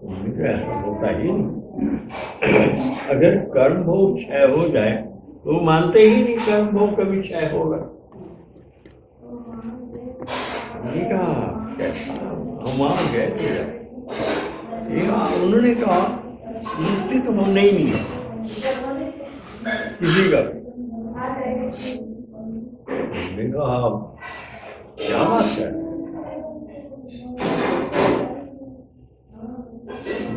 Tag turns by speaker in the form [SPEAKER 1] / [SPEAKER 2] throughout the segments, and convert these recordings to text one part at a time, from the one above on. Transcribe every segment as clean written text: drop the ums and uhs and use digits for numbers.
[SPEAKER 1] तो ऐसा होता ही नहीं। अगर कर्म भोग क्षय हो जाए तो मानते ही नहीं कर्म भोग कभी क्षय होगा। नहीं कहा कैसा हम वहां गए थे, उन्होंने कहा मुक्ति तो हम नहीं मिली किसी का। कहा क्या बात है,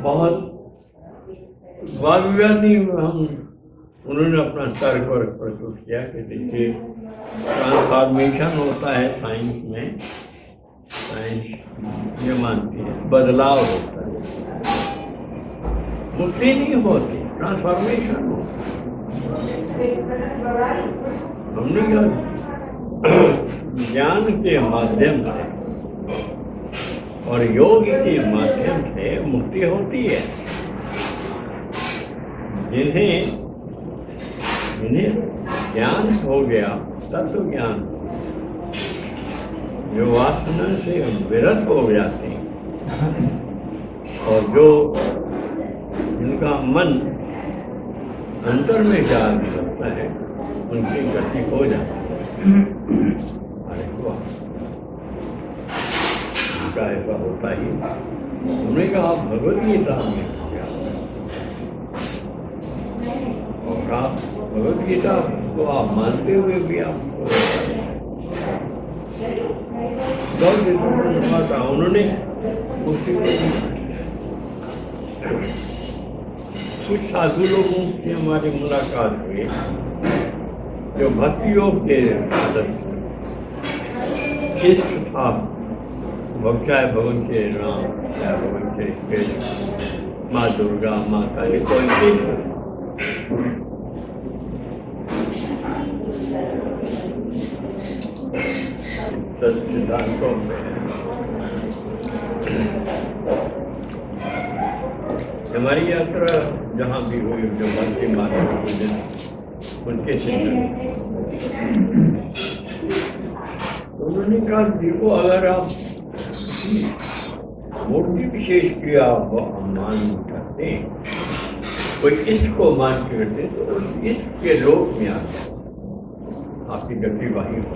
[SPEAKER 1] बहुत वाद विवाद नहीं हम, उन्होंने अपना तर्क वर्क प्रस्तुत किया कि देखिए ट्रांसफॉर्मेशन होता है साइंस में, साइंस ये मानती है बदलाव होता है, मुक्ति नहीं होती, ट्रांसफॉर्मेशन होता है। हमने कहा ज्ञान के माध्यम से और योग के माध्यम से मुक्ति होती है। जिन्हें ज्ञान हो गया, तत्व ज्ञान, जो वासना से विरत हो जाते हैं और जो जिनका मन अंतर में जा सकता है, उनकी गति हो जाती है। अरे वाह, उनका ऐसा होता ही। उन्होंने कहा भगवद गीता में और आप भगवद गीता को आप मानते हुए भी आप उन्होंने कुछ साधु लोगों से हमारी मुलाकात हुई जो भक्ति योग के इष्ट था, चाहे भगवान के राम, चाहे भगवान के माँ दुर्गा, माँ काली, कोई भी सिद्धांतों में हमारी यात्रा जहाँ भी हुई, जो मन की माता उनके चिंतन, उन्होंने कहा देखो अगर आप मूर्ति विशेष की आप मान करते हैं, कोई इष्ट को मान करते तो उस इष्ट के लोक में आते आपकी गति वही हो।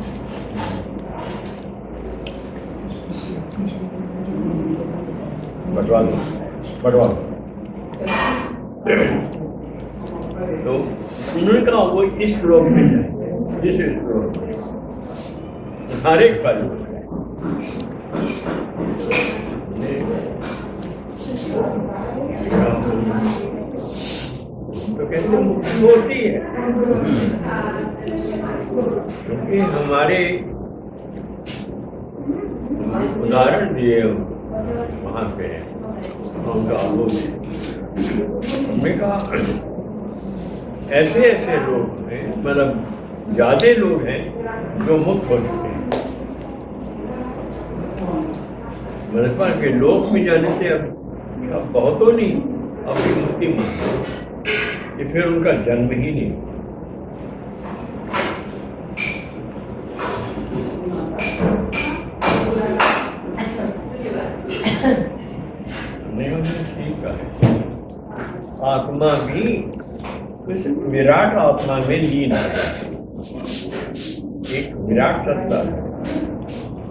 [SPEAKER 1] बढ़वा तो उन्होंने कहा वो इस श्लोक में जाए, जिस श्लोक में हर एक का लोक है। तो कहते मुक्ति होती है क्योंकि हमारे उदाहरण दिए वहां पे हमने कहा ऐसे ऐसे लोग हैं, मतलब ज्यादा लोग हैं जो मुक्त हो चुके हैं। मरपा के लोक में जाने से अब बहुतों नहीं अपनी मुक्ति मानते कि फिर उनका जन्म ही नहीं। ठीक है, आत्मा भी उस विराट आत्मा में लीन है। एक विराट सत्ता है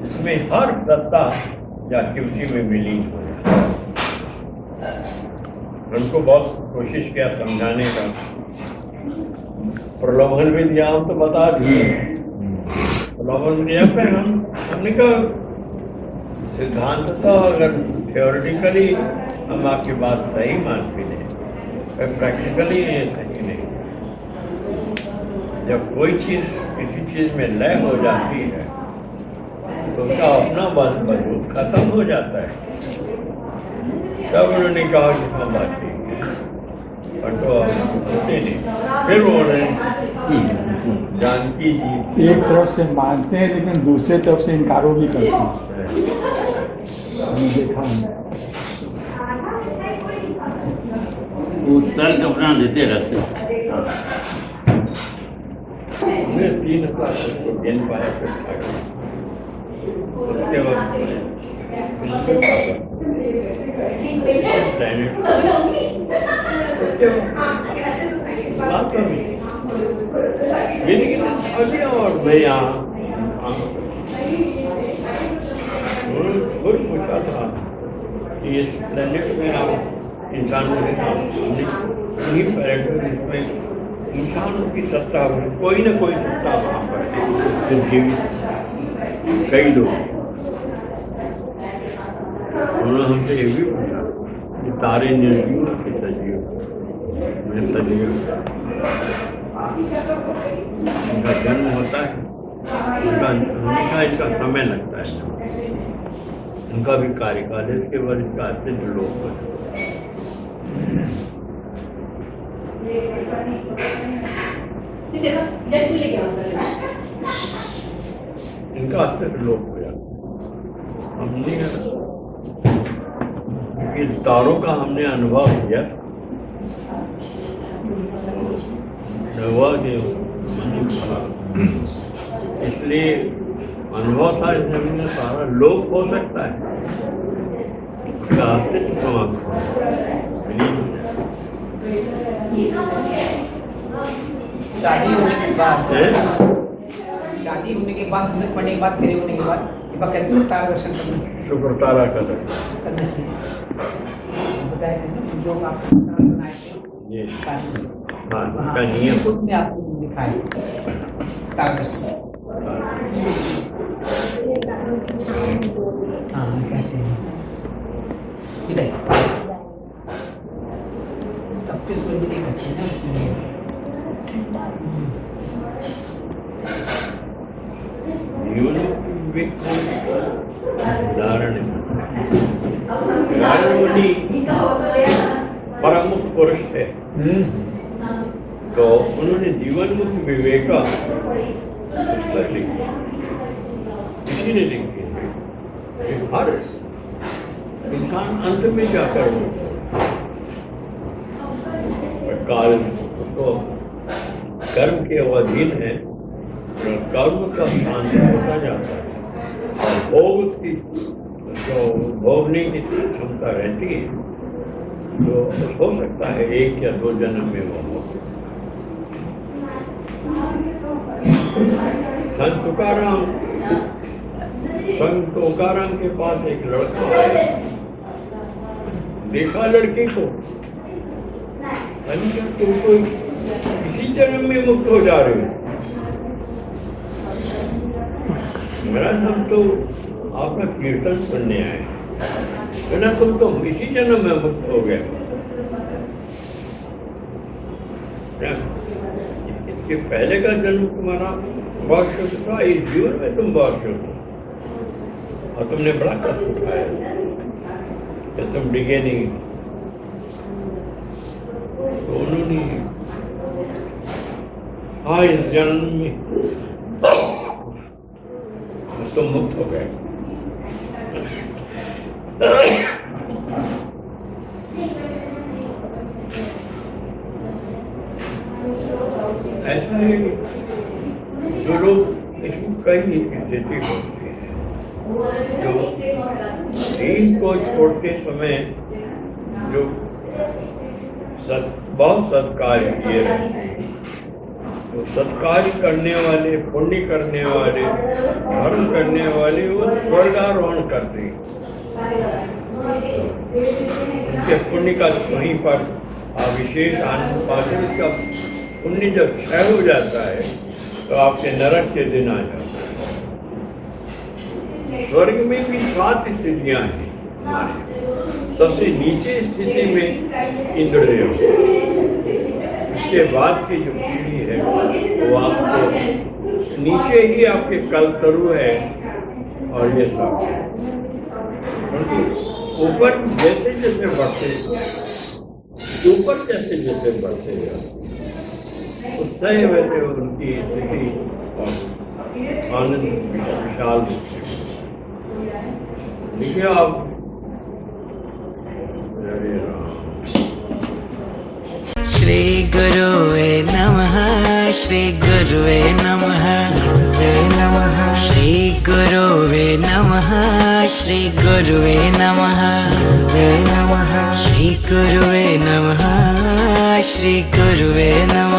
[SPEAKER 1] जिसमें हर सत्ता जाके उसी में विलीन हो जाए। हमको बहुत कोशिश किया समझाने का, प्रलोभन विद्या तो बता दिए, प्रलोभन विद्या पे हमने कहा सिद्धांत तो अगर थियोरिटिकली हम आपकी बात सही मान भी लें, प्रैक्टिकली सही नहीं। जब कोई चीज किसी चीज में लय हो जाती है तो उसका अपना वजूद खत्म हो जाता है। तब उन्होंने कहा कि हम बात ठीक है, और तो होते नहीं। फिर उन्होंने जानकी जी
[SPEAKER 2] एक तरफ से मानते हैं लेकिन दूसरे तरफ से इनकारों भी करते हैं, हमने देखा है।
[SPEAKER 3] वो तर्क अपना देते रहते।
[SPEAKER 1] हमने 3 क्लास को गिन पाया, उसके बाद प्लैनेट अभी और मैं यहाँ कुछ पूछा था कि इस प्लैनेट में आप इंसान इसमें इंसानों की सत्ता कोई ना कोई सत्ता वहाँ पर तो जीवित कई लोग उन्होंने हमसे ये भी पूछा कि तारे निर्जीव के सजीव में सजीव उनका जन्म होता है, उनका हमेशा इसका समय लगता है, उनका भी कार्यकाल है, इसके बाद इसका अत्यंत लोक हो इनका अत्यंत लोक हो जाता। हमने इन तारों का हमने अनुभव किया, इसलिए अनुभव था इसमें सारा लोक हो सकता है, उसका अस्तित्व समाप्त
[SPEAKER 4] शादी होने के बाद संगत पढ़ने के बाद फिर होने के बाद कहते हैं तारा दर्शन करना,
[SPEAKER 1] शुक्र तारा का दर्शन
[SPEAKER 4] करना चाहिए। बताया था जो आप बनाए थे
[SPEAKER 1] ये
[SPEAKER 4] हाँ,
[SPEAKER 1] इसका नियम
[SPEAKER 4] उसमें आपको दिखाया तारा दर्शन। हाँ कहते हैं इधर तब तो सूर्य नहीं करते ना इसलिए
[SPEAKER 1] उदाहरण परम मुक्त पुरुष थे, तो उन्होंने जीवन मुक्त विवेक किसी ने लिखी है। हर इंसान अंत में जाकर काल उसको कर्म के अधीन है, कर्म का शांति होता जाता है और भोग की जो भोगने की क्षमता रहती है तो हो सकता है 1 या 2 जन्म में वो हो। संत तुकाराम के पास एक लड़का आया, देखा लड़के को, तुम तो इसी जन्म में मुक्त हो जा रहे हो। महाराज हम तो आपका कीर्तन सुनने आए, बिना तुम तो इसी जन्म में मुक्त हो गए। इसके पहले का जन्म तुम्हारा बहुत शुद्ध था, इस जीवन में तुम बहुत शुद्ध हो और तुमने बड़ा कष्ट उठाया कि तुम डिगे नहीं। तो उन्होंने इस जन्म में तो मुक्त हो गए। ऐसा है जो लोग इसमें कई स्थिति होती है, जो दीन को छोड़ते समय जो बहुत सत्कार्य किए रहते हैं, तो सत्कार्य करने वाले, पुण्य करने वाले, धर्म करने वाले वो स्वर्गारोहण करते हैं। उनके पुण्य का वहीं पर विशेष आनंद पाते। उसका पुण्य जब क्षय हो जाता है तो आपके नरक के दिन आ जाता है। स्वर्ग में भी 7 स्थितियां हैं हमारे। सबसे नीचे स्थिति में इंद्रदेव, इसके बाद की जो पीढ़ी है वो आपको नीचे ही आपके कलतरु है और ये सब। ऊपर जैसे जैसे बढ़ते, ऊपर जैसे जैसे बढ़ते उत्साह वैसे उनकी स्थिति और आनंद विशाल देखिए आप।
[SPEAKER 5] श्री गुरुवे नमः, श्री गुरुवे नमः, गुरुवे नमः, श्री गुरुवे नमः, श्री गुरुवे नमः श्री गुरुवे नमः श्री गुरुवे नमः